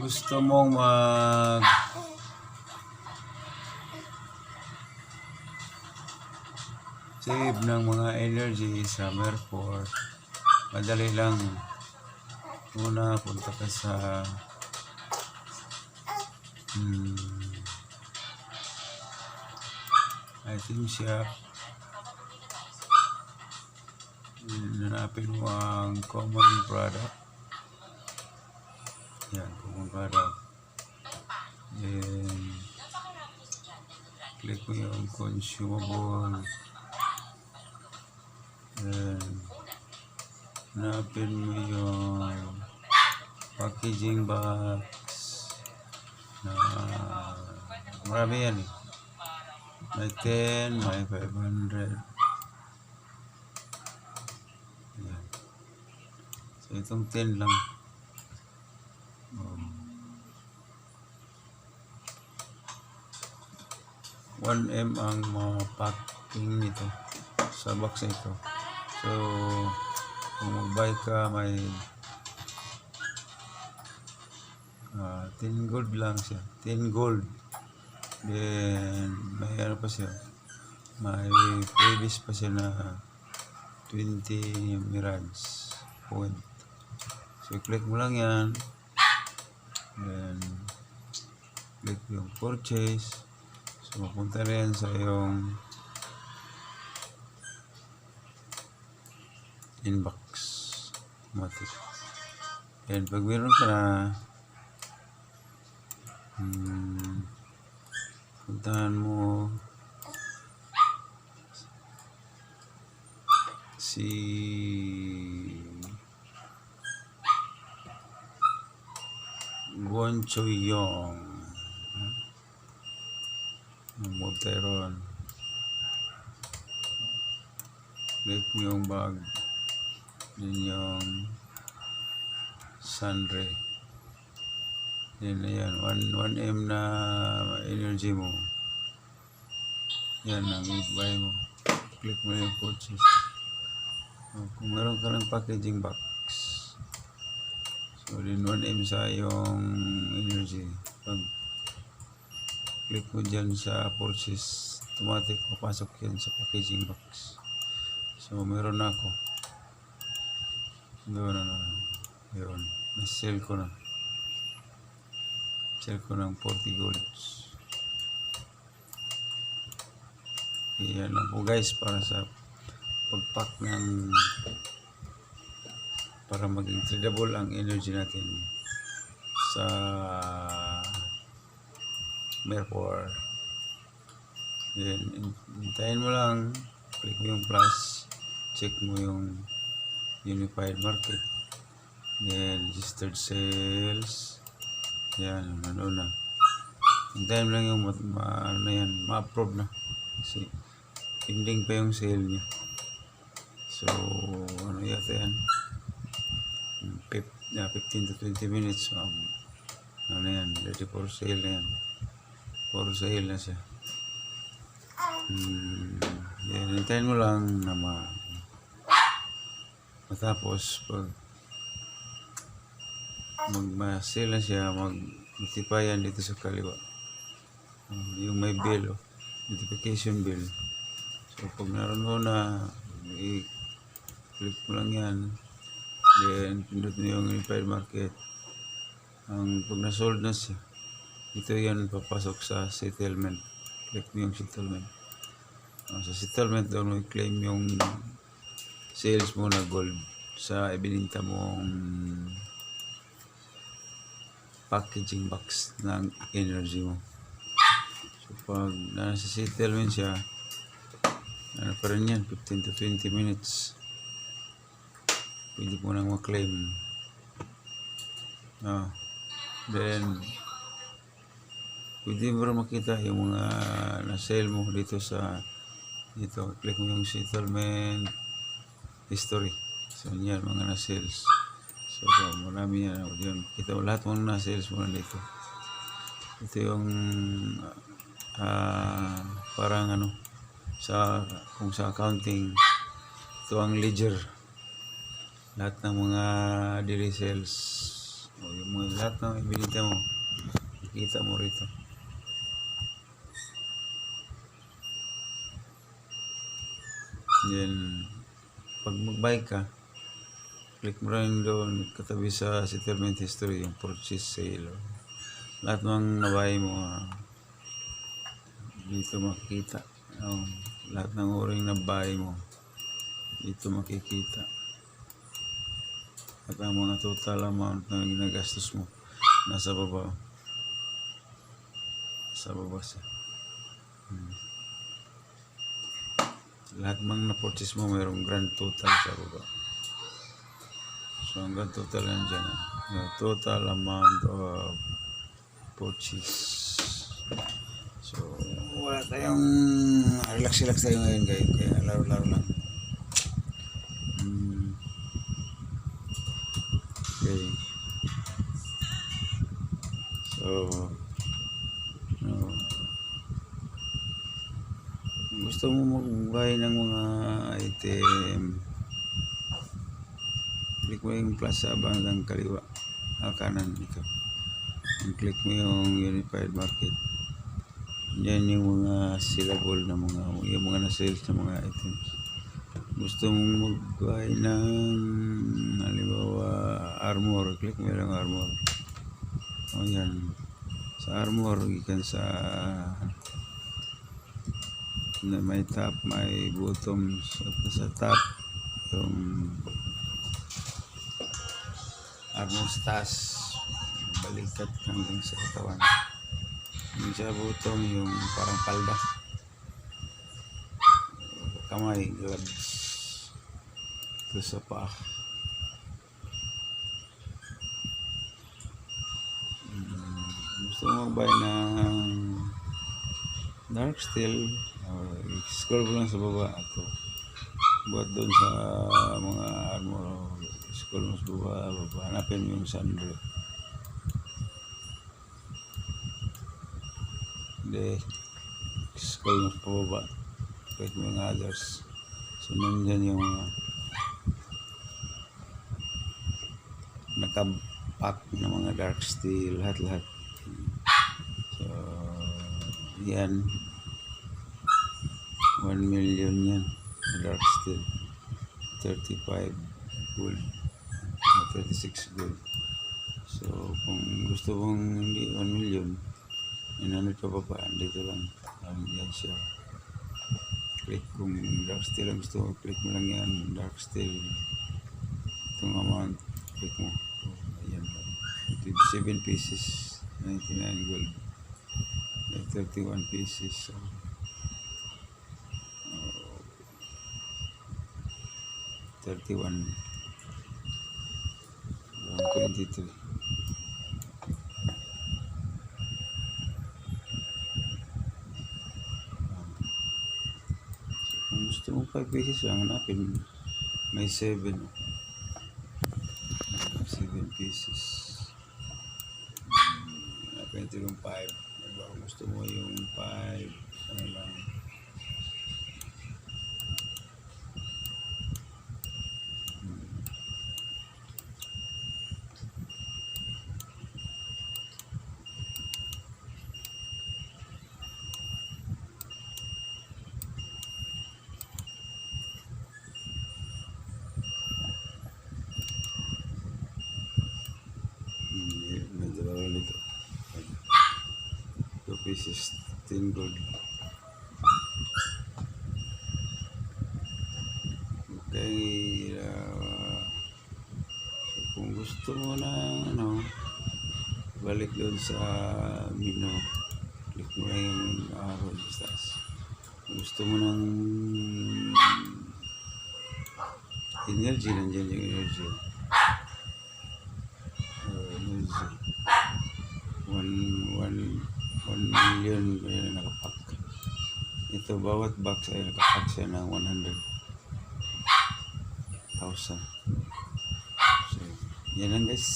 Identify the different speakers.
Speaker 1: gusto mong mag save ng mga energy sa Merport, madali lang. Una, punta ka sa item shop. Hanapin mo ang common product. Yan, common product. Then click mo yung consumable. Then hanapin mo yung packaging box na marami yan eh. May 10, may 500. Yan. So itong 10 lang. 1M ang mga packing nito sa box nito. So kung mag-buy ka, may 10 gold lang siya. 10 gold. Then may ano pa siya, may previous pa siya na 20 Mirage point. So click mo lang yan. Then click yung purchase. So mapunta rin sa yung inbox automatic. And pag meron ka na, puntahan mo si Guan Choyong Moteron. Click mo yung bag, yun yung Sandre. Yan na yan, 1M na energy mo. Yan ang i-buy mo. Click mo yung purchase. Kung meron ka ng packaging box, so din 1M sa yung energy. Pag click mo dyan sa purchase, automatic papasok yan sa packaging box. So meron na ako. Doon na. Yun. Na-sell ko na. Sell ko ng 40 golds. Yan lang po guys, para sa pag-pack ng, para maging tradable ang energy natin sa Merport. Then hintayin mo lang, click mo yung plus, check mo yung unified market, then registered sales. Yan, ano na. Hintayin lang yung ano yan, ma-approve na. Kasi pending pa yung sale niya. So, ano yata yan? 15 to 20 minutes. Ano yan, ready for sale na yan. For sale na siya. Yan, hintayin mo lang na matapos. Pag mag-sale na siya, mag-notify yan dito sa kaliwa. Yung may bill, notification bill. So pag naroon mo na, i-click mo lang yan, then pindot mo yung unified market. Pag na-sold na siya, ito yan papasok sa settlement. Click mo yung settlement. Sa settlement doon mo i-claim yung sales mo na gold sa ibininta mong packaging box ng energy mo. So pag nasa settlement siya, ano pa rin yan, 15 to 20 minutes pwede mo nang ma-claim. Then pwede mo rin makita yung mga na-sale mo dito sa dito. Click mo yung settlement history. So yan, mga na-sales. So marami yan. Kita mo lahat mga na-sales mo dito. Ito yung parang ano, kung sa accounting, ito ang ledger. Lahat ng mga daily sales O, yung mga lahat ng ibinita mo, kita mo rito. Then, pag mag-buy ka, click mo rin doon katabi sa settlement history, yung purchase sale. Lahat ng nabuy mo, dito makikita. Lahat ng uring nabuy mo, dito makikita. At ang mga total amount na ginagastos mo, nasa baba. Sa baba siya. Lahat mang na-purchase mo, mayroong grand total sa baba. So, ang grand total yan dyan. The total amount of purchase. So, wala tayong relax-relax tayo ngayon, guys. Kaya laro-laro lang. Okay. So, gusto mo mag-buy ng mga item, click mo yung plus sa bandang kaliwa, kanan ito. Click mo yung Unified Market. Yan yung mga sellable na yung mga na-sales na mga items. Gusto mong mag-buy ng halimbawa armor, click mo yung armor. O yan, sa armor ikan sa na may top, may bottom. Sa top yung armor stas, balikat hanggang sa katawan. Yung sa bottom yung parang palda, kamay, gloves. Ito sa paa. Gusto mo mag-buy ng dark steel, scroll mo lang sa baba. Ito buat doon sa mga armor, scroll mo sa baba, hanapin mo yung sunbreak. Hindi, scroll mo sa baba, click mo yung others. So nandyan yung nakapack na mga dark steel, lahat. So yan, 1 million yan dark steel, 35 gold, 36 gold. So kung gusto mong hindi 1 million, 900 pa pa, dito lang, yan siya. Click kung dark steel ang gusto mo, click mo lang yan, dark steel, itong amount, click mo. Ayan, 7 pieces, 99 gold, 31 pieces. So, 31, 123. Kung gusto mo 5 pieces lang, hanapin, may 7 pieces. Hanapin ito yung 5. Kung gusto mo yung 5, ano lang, medyo lalo ito. 2 pieces, 10 gold. Okay, so kung gusto mo na balik doon sa menu, click mo na yung arrow stars. Kung gusto mo ng energy, nandiyan yung energy. 1 million kaya nakapack. Ito bawat box ay nakapack siya ng 100,000. So yan lang guys.